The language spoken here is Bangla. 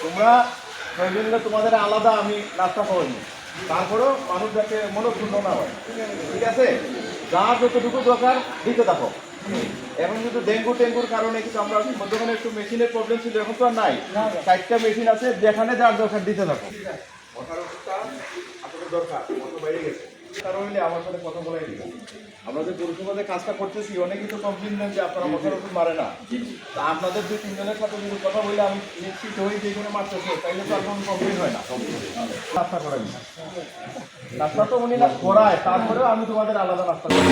তোমরা প্রয়োজনীয় তোমাদের আলাদা আমি নাস্তা খাওয়াইনি, তারপরেও মানুষ যাতে মনোক্ষুণ্ণ না হয়, ঠিক আছে? যার যতটুকু দরকার দিতে থাকো। এখন কিন্তু ডেঙ্গুর কারণে কিন্তু আমরা মধ্যখানে একটু মেশিনের প্রবলেম ছিল, এখন তো আর নাই। 4টা মেশিন আছে, যেখানে যার দরকার দিতে থাকো। কথার ওষুধটা আপনাদের দরকার কত বাইরে গেছে, কারণ হইলে আমার সাথে কথা বলাই দিবেন। আমরা যে পরিষেবাতে কাজটা করতেছি, অনেক কিন্তু কমপ্লেন দেন যে আপনারা মশার ওষুধ মারে না। তা আপনাদের 2-3 জনের সাথে যদি কথা বলে আমি নিশ্চিত হই যে এখানে মারতেছে, তাইলে তো আর কোনো কমপ্লেন হয় না। নাস্তা করাই নাস্তা তো উনি না করায়, তারপরেও আমি তোমাদের আলাদা নাস্তা করি।